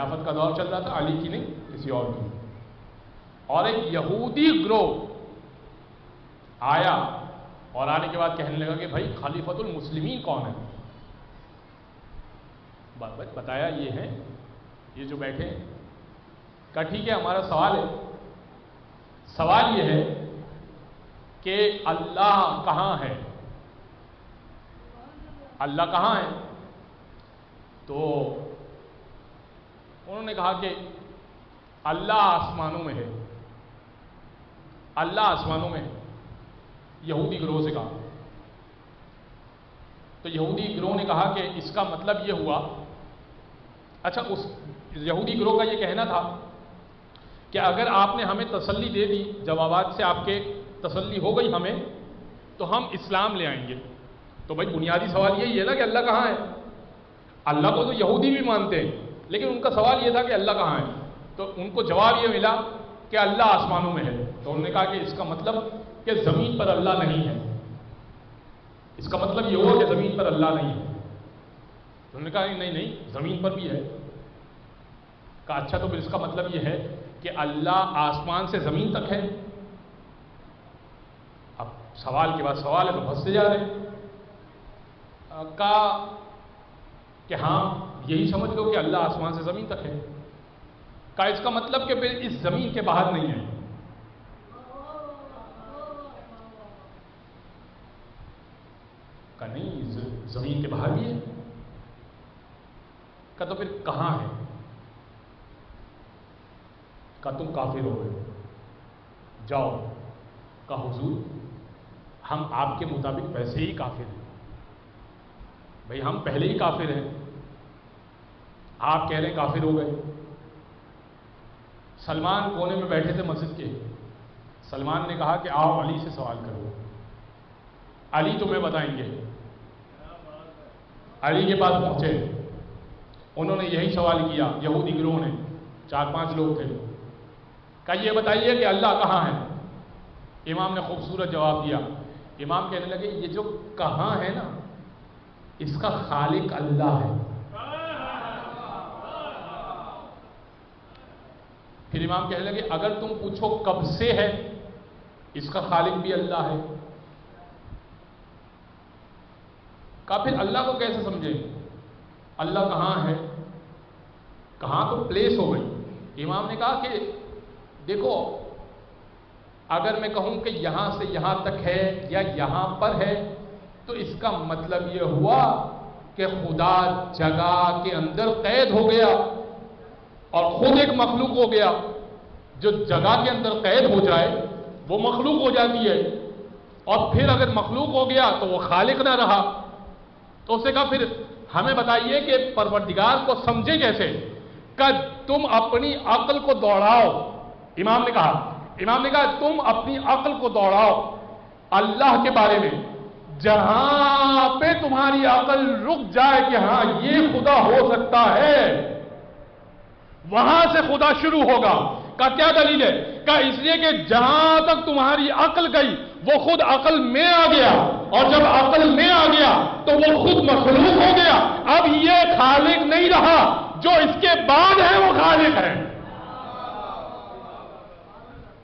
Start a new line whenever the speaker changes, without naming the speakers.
خلافت کا دور چل رہا تھا، علی کی نہیں کسی اور کی، اور ایک یہودی گروہ آیا اور آنے کے بعد کہنے لگا کہ بھائی خلیفۃ المسلمین کون ہے؟ بتایا یہ ہے، یہ جو بیٹھے ہیں۔ کہا ٹھیک ہے، ہمارا سوال یہ ہے کہ اللہ کہاں ہے؟ اللہ کہاں ہے؟ تو انہوں نے کہا کہ اللہ آسمانوں میں ہے، اللہ آسمانوں میں ہے، یہودی گروہ سے کہا۔ تو یہودی گروہ نے کہا کہ اس کا مطلب یہ ہوا، اچھا اس یہودی گروہ کا یہ کہنا تھا کہ اگر آپ نے ہمیں تسلی دے دی، جوابات سے آپ کے تسلی ہو گئی ہمیں، تو ہم اسلام لے آئیں گے۔ تو بھائی بنیادی سوال یہی ہے نا کہ اللہ کہاں ہے؟ اللہ کو تو یہودی بھی مانتے ہیں، لیکن ان کا سوال یہ تھا کہ اللہ کہاں ہے؟ تو ان کو جواب یہ ملا کہ اللہ آسمانوں میں ہے۔ تو انہوں نے کہا کہ اس کا مطلب کہ زمین پر اللہ نہیں ہے، اس کا مطلب یہ ہوا کہ زمین پر اللہ نہیں ہے۔ انہوں نے کہا نہیں زمین پر بھی ہے۔ کہا اچھا تو پھر اس کا مطلب یہ ہے کہ اللہ آسمان سے زمین تک ہے؟ اب سوال کے بعد سوال ہے تو پھنستے جا رہے ہیں۔ کہا کہ ہاں یہی سمجھ لو کہ اللہ آسمان سے زمین تک ہے۔ کہا اس کا مطلب کہ پھر اس زمین کے باہر نہیں ہے۔ کہا نہیں زمین کے باہر بھی ہے۔ کہا تو پھر کہاں ہے؟ کہا تم کافر ہو گئے، جاؤ۔ کہا حضور ہم آپ کے مطابق ویسے ہی کافر ہیں، بھئی ہم پہلے ہی کافر ہیں، آپ کہہ رہے ہیں کافر ہو گئے۔ سلمان کونے میں بیٹھے تھے مسجد کے، سلمان نے کہا کہ آؤ علی سے سوال کرو، علی تمہیں بتائیں گے۔ علی کے پاس پہنچے، انہوں نے یہی سوال کیا، یہودی گروہ نے، 4-5 لوگ تھے۔ کہا یہ بتائیے کہ اللہ کہاں ہے؟ امام نے خوبصورت جواب دیا۔ امام کہنے لگے یہ جو کہاں ہے نا، اس کا خالق اللہ ہے۔ پھر امام کہنے لگے اگر تم پوچھو کب سے ہے، اس کا خالق بھی اللہ ہے۔ کہا پھر اللہ کو کیسے سمجھیں؟ اللہ کہاں ہے؟ کہاں تو پلیس ہو گئی۔ امام نے کہا کہ دیکھو اگر میں کہوں کہ یہاں سے یہاں تک ہے یا یہاں پر ہے، تو اس کا مطلب یہ ہوا کہ خدا جگہ کے اندر قید ہو گیا اور خود ایک مخلوق ہو گیا۔ جو جگہ کے اندر قید ہو جائے وہ مخلوق ہو جاتی ہے، اور پھر اگر مخلوق ہو گیا تو وہ خالق نہ رہا۔ تو اس نے کہا پھر ہمیں بتائیے کہ پروردگار کو سمجھے کیسے؟ کہ تم اپنی عقل کو دوڑاؤ۔ امام نے کہا تم اپنی عقل کو دوڑاؤ اللہ کے بارے میں، جہاں پہ تمہاری عقل رک جائے کہ ہاں یہ خدا ہو سکتا ہے، وہاں سے خدا شروع ہوگا۔ کا کیا دلیل ہے؟ کہ اس لیے کہ جہاں تک تمہاری عقل گئی وہ خود عقل میں آ گیا، اور جب عقل میں آ گیا تو وہ خود مخلوق ہو گیا۔ اب یہ خالق نہیں رہا، جو اس کے بعد ہے وہ خالق ہے۔